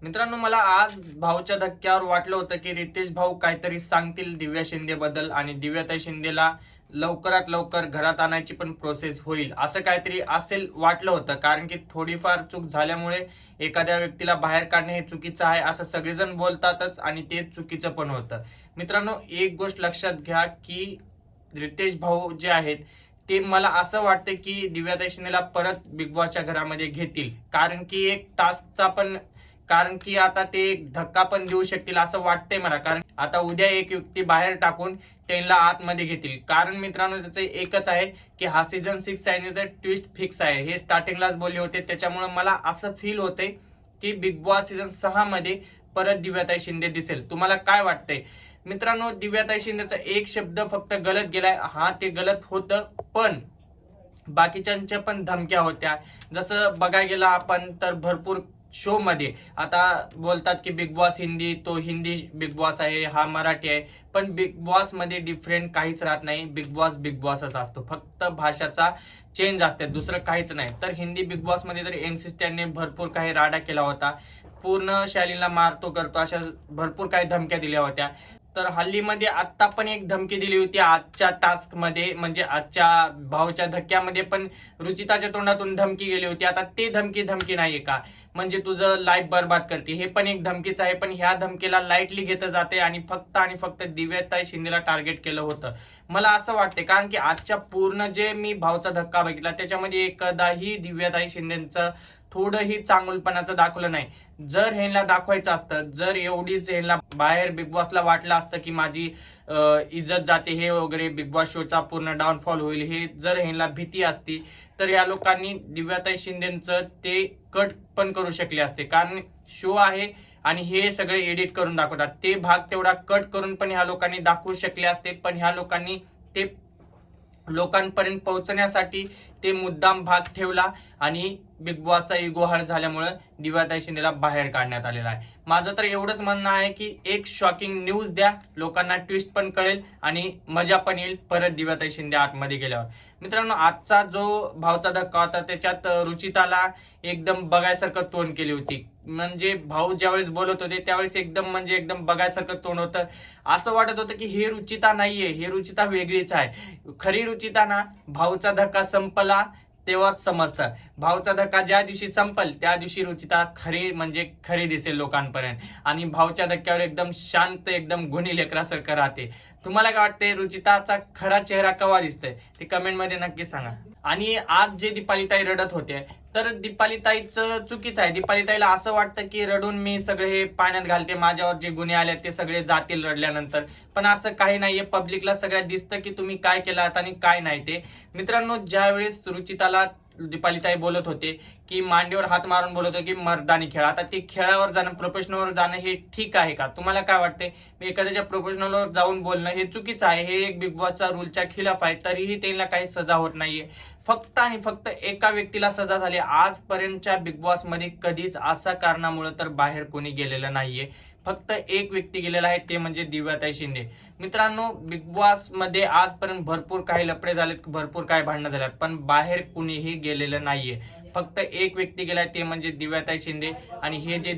मित्रांनो, मला आज भाऊच्या धक्क्यावर वाटलं होतं की रितेश भाऊ काहीतरी सांगतील दिव्या शिंदे बद्दल आणि दिव्याताई शिंदेला लवकरात लवकर घरात आणायची पण प्रोसेस होईल, असं काहीतरी असेल वाटलं होतं. कारण की थोडीफार चूक झाल्यामुळे एखाद्या व्यक्तीला बाहेर काढणे हे चुकीचं आहे असं सगळेजण बोलतातच आणि ते चुकीचं पण होतं. मित्रांनो, एक गोष्ट लक्षात घ्या की रितेश भाऊ जे आहेत ते मला असं वाटतं की दिव्याताई शिंदेला परत बिग बॉसच्या घरामध्ये घेतील. कारण की एक टास्कचा पण, कारण की आता ते एक धक्का पण देऊ शकतील असं वाटतंय मला. कारण आता उद्या एक युक्ती बाहेर टाकून त्यांना आतमध्ये घेतील. कारण मित्रांनो, त्याचं एकच आहे की हा सीझन 6 आहे तर ट्विस्ट फिक्स आहे, हे स्टार्टिंगलाच बोलले होते. त्याच्यामुळे मला असं फील होतंय की बिग बॉस सीझन 6 मध्ये परत दिव्याताई शिंदे दिसेल. तुम्हाला काय वाटतंय मित्रांनो? दिव्याताई शिंदेचा एक शब्द फक्त गलत गेलाय, हा ते गलत होतं, पण बाकीच्यांच्या पण धमक्या होत्या. जसं बघायला गेलं आपण तर भरपूर शो मध्ये आता बोलतात की बिग बॉस हिंदी, तो हिंदी बिग बॉस आहे, हा मराठी आहे. पण बिग बॉस मध्ये डिफरंट काहीच राहत नाही. बिग बॉसच असतो, फक्त भाषाचा चेंज असते, दुसरं काहीच नाही. तर हिंदी बिग बॉस मध्ये तर एमसी स्टॅनने भरपूर काही राडा केला होता, पूर्ण शालीला मारतो करतो अशा भरपूर काही धमक्या दिल्या होत्या. तर हल्लीमध्ये आत्ता पण एक धमकी दिली होती आजच्या टास्क मध्ये, म्हणजे आजच्या भाऊच्या धक्क्यामध्ये पण रुचिताच्या तोंडातून धमकी गेली होती. आता ते धमकी धमकी नाहीये का, म्हणजे तुझं लाईफ बर्बाद करते, हे पण एक धमकीच आहे. पण ह्या धमकीला लाईटली घेतलं जाते आणि फक्त दिव्याताई शिंदेला टार्गेट केलं होतं, मला असं वाटते. कारण की आजच्या पूर्ण जे मी भाऊचा धक्का बघितला त्याच्यामध्ये एकदाही दिव्याताई शिंदेचं थोडंही चांगुलपणाचं दाखवलं नाही. जर ह्यांना दाखवायचं असतं, जर एवढीच ह्यांना बाहेर बिग बॉसला वाटलं असतं की माझी इज्जत जाते हे वगैरे, बिग बॉस शोचा पूर्ण डाऊनफॉल होईल, हे जर ह्यांना भीती असती तर या लोकांनी दिव्याताई शिंदेचं ते कट पण करू शकले असते. कारण शो आहे आणि हे सगळे एडिट करून दाखवतात, ते भाग तेवढा कट करून पण ह्या लोकांनी दाखवू शकले असते. पण ह्या लोकांनी ते लोकांपर्यंत पोहोचण्यासाठी ते मुद्दाम भाग ठेवला आणि बिग बॉसचा इगो हर्ट झाल्यामुळे दिव्याताई शिंदेला बाहेर काढण्यात आलेला आहे. माझं तर एवढंच म्हणणं आहे की एक शॉकिंग न्यूज द्या, लोकांना ट्विस्ट पण कळेल आणि मजा पण येईल परत दिव्याताई शिंदे आतमध्ये गेल्यावर. मित्रांनो, आजचा जो भाऊचा धक्का होता त्याच्यात रुचिताला एकदम बघायसारखं तोंड केली होती. म्हणजे भाऊ ज्यावेळेस बोलत होते त्यावेळेस एकदम म्हणजे एकदम बघायसारखं तोंड होतं. असं वाटत होतं की हे रुचिता नाहीये, हे रुचिता वेगळीच आहे. खरी रुचिता ना, भाऊचा धक्का संपला तेव्हाच समजतं. भाऊचा धक्का ज्या दिवशी संपल त्या दिवशी रुचिता खरी म्हणजे खरी दिसेल लोकांपर्यंत. आणि भाऊच्या धक्क्यावर एकदम शांत, एकदम गुणी लेकरासारखं राहते. तुम्हाला काय वाटते, रुचिताचा खरा चेहरा केव्हा दिसतोय ते कमेंट मध्ये नक्की सांगा. आणि आज जे दीपालीताई रडत होते तर दीपालीताईचं चुकीचं आहे. दीपालीताईला असं वाटतं की रडून मी सगळे हे पाण्यात घालते, माझ्यावर जे गुन्हे आले ते सगळे जातील रडल्यानंतर. पण असं काही नाहीये, पब्लिकला सगळ्यात दिसतं की तुम्ही काय केलं आणि काय नाही ते. मित्रांनो, ज्यावेळेस सुरुचिताला दीपालीताई बोलत होते की मांडीवर हात मारून बोलत होते की मर्दानी खेळा, आता ते खेळावर जाणं, प्रोफेशनलवर जाणं हे ठीक आहे का? तुम्हाला काय वाटते? एखाद्याच्या प्रोफेशनलवर जाऊन बोलणं हे चुकीचं आहे, हे एक बिग बॉसचा रूलच्या खिलाफ आहे. तरीही त्यांना काही सजा होत नाहीये. फक्त आणि फक्त एका व्यक्तीला सजा झाली आजपर्यंतच्या बिग बॉस मध्ये. कधीच असा कारणामुळे तर बाहेर कोणी गेलेलं नाहीये. फक्त एक व्यक्ती गेलेला आहे, ते म्हणजे दिव्याताई शिंदे. मित्रांनो, बिग बॉस मध्ये आजपर्यंत भरपूर काही लफडे झालेत, भरपूर काही भांडणं झाल्यात, पण बाहेर कुणीही गेलेलं नाहीये. फक्त एक व्यक्ती गेलाय, ते म्हणजे दिव्याताई शिंदे. आणि हे जे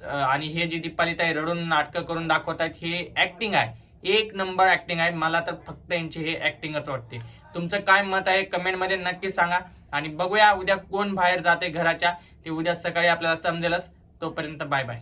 आणि हे जे दीपालीताई रडून नाटकं करून दाखवतात हे ऍक्टिंग आहे, एक नंबर ऍक्टिंग आहे. मला तर फक्त यांची हे ऍक्टिंगच वाटते. तुमचं काय मत आहे कमेंट मध्ये नक्की सांगा. आणि बघूया उद्या कोण बाहेर जाते घराच्या, ते उद्या सकाळी आपल्याला समजेलच. तोपर्यंत बाय बाय.